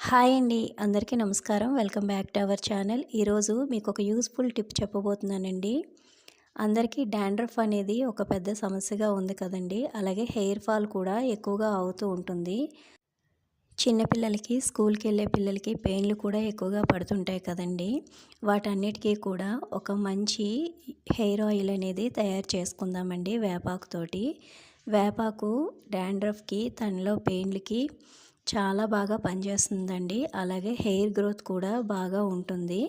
Hi అండి. అందరికీ నమస్కారం. Welcome back to our channel. ఈరోజు మీకు ఒక యూజ్‌ఫుల్ టిప్ చెప్పబోతున్నానండి. అందరికీ డాండ్రఫ్ అనేది ఒక పెద్ద సమస్యగా ఉంది కదండీ! అలాగే హెయిర్ ఫాల్ కూడా ఎక్కువగా అవుతూ ఉంటుంది. చిన్న పిల్లలకి, స్కూల్‌కెళ్ళే పిల్లలకి పెయిన్‌లు కూడా ఎక్కువగా పడుతుంటాయి కదండీ! వాటన్నిటికీ కూడా ఒక మంచి హెయిర్ ఆయిల్ అనేది తయారు చేసుకుందామండి వేపాకుతోటి. వేపాకు డాండ్రఫ్‌కి, తలలో పెయిన్‌లకి చాలా బాగా పనిచేస్తుందండి. అలాగే హెయిర్ గ్రోత్ కూడా బాగా ఉంటుంది.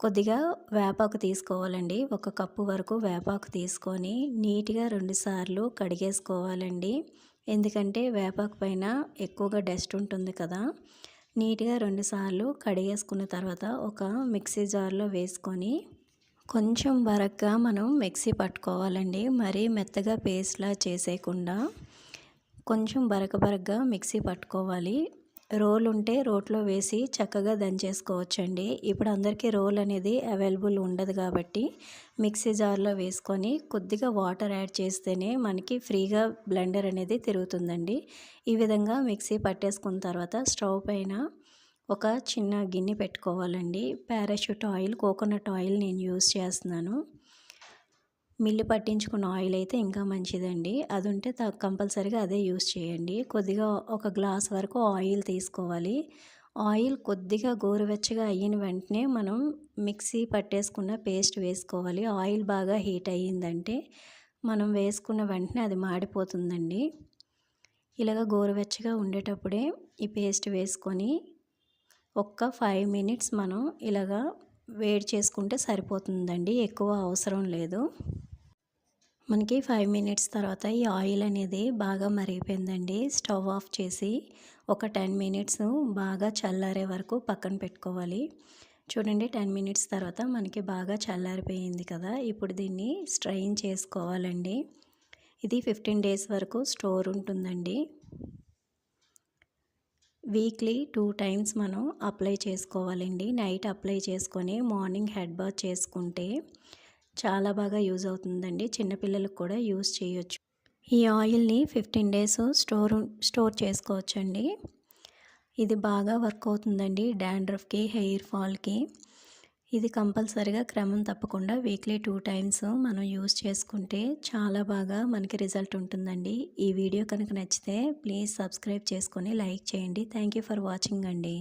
కొద్దిగా వేపాకు తీసుకోవాలండి. ఒక కప్పు వరకు వేపాకు తీసుకొని నీట్‌గా 2 సార్లు కడిగేసుకోవాలండి. ఎందుకంటే వేపాకు పైన ఎక్కువగా డస్ట్ ఉంటుంది కదా! నీట్‌గా 2 సార్లు కడిగేసుకున్న తర్వాత ఒక మిక్సీ జార్‌లో వేసుకొని కొంచెం బరగ్గా మనం మిక్సీ పట్టుకోవాలండి. మరీ మెత్తగా పేస్ట్‌లా చేసేయకుండా కొంచెం బరకగా మిక్సీ పట్టుకోవాలి. రోల్ ఉంటే రోట్లో వేసి చక్కగా దంచేసుకోవచ్చండి. ఇప్పుడు అందరికీ రోల్ అనేది అవైలబుల్ ఉండదు కాబట్టి మిక్సీ జార్‌లో వేసుకొని కొద్దిగా వాటర్ యాడ్ చేస్తేనే మనకి ఫ్రీగా బ్లెండర్ అనేది తిరుగుతుందండి. ఈ విధంగా మిక్సీ పట్టేసుకున్న తర్వాత స్టవ్ పైన ఒక చిన్న గిన్నె పెట్టుకోవాలండి. పారాషూట్ ఆయిల్, కోకోనట్ ఆయిల్ నేను యూజ్ చేస్తున్నాను. మిల్లు పట్టించుకున్న ఆయిల్ అయితే ఇంకా మంచిదండి. అది ఉంటే కంపల్సరీగా అదే యూస్ చేయండి. కొద్దిగా ఒక గ్లాస్ వరకు ఆయిల్ తీసుకోవాలి. ఆయిల్ కొద్దిగా గోరువెచ్చగా అయిన వెంటనే మనం మిక్సీ పట్టేసుకున్న పేస్ట్ వేసుకోవాలి. ఆయిల్ బాగా హీట్ అయ్యిందంటే మనం వేసుకున్న వెంటనే అది మాడిపోతుందండి. ఇలాగ గోరువెచ్చగా ఉండేటప్పుడే ఈ పేస్ట్ వేసుకొని ఒక్క 5 మినిట్స్ మనం ఇలాగా వేడి చేసుకుంటే సరిపోతుందండి. ఎక్కువ అవసరం లేదు. మనకి 5 మినిట్స్ తర్వాత ఈ ఆయిల్ అనేది బాగా మరిగిపోయిందండి. స్టవ్ ఆఫ్ చేసి ఒక 10 మినిట్స్ బాగా చల్లారే వరకు పక్కన పెట్టుకోవాలి. చూడండి 10 మినిట్స్ తర్వాత మనకి బాగా చల్లారిపోయింది కదా! ఇప్పుడు దీన్ని స్ట్రెయిన్ చేసుకోవాలండి. ఇది 15 డేస్ వరకు స్టోర్ ఉంటుందండి. వీక్లీ 2 టైమ్స్ మనం అప్లై చేసుకోవాలండి. నైట్ అప్లై చేసుకొని మార్నింగ్ హెడ్ బాత్ చేసుకుంటే చాలా బాగా యూజ్ అవుతుందండి. చిన్నపిల్లలకు కూడా యూజ్ చేయొచ్చు. ఈ ఆయిల్ని 15 డేస్ స్టోర్ చేసుకోవచ్చండి. ఇది బాగా వర్క్ అవుతుందండి డాండ్రఫ్‌కి, హెయిర్ ఫాల్‌కి. ఇది కంపల్సరీగా క్రమం తప్పకుండా వీక్లీ 2 టైమ్స్ మనం యూజ్ చేసుకుంటే చాలా బాగా మనకి రిజల్ట్ ఉంటుందండి. ఈ వీడియో కనుక నచ్చితే ప్లీజ్ సబ్స్క్రైబ్ చేసుకొని లైక్ చేయండి. థ్యాంక్ యూ ఫర్ వాచింగ్ అండి.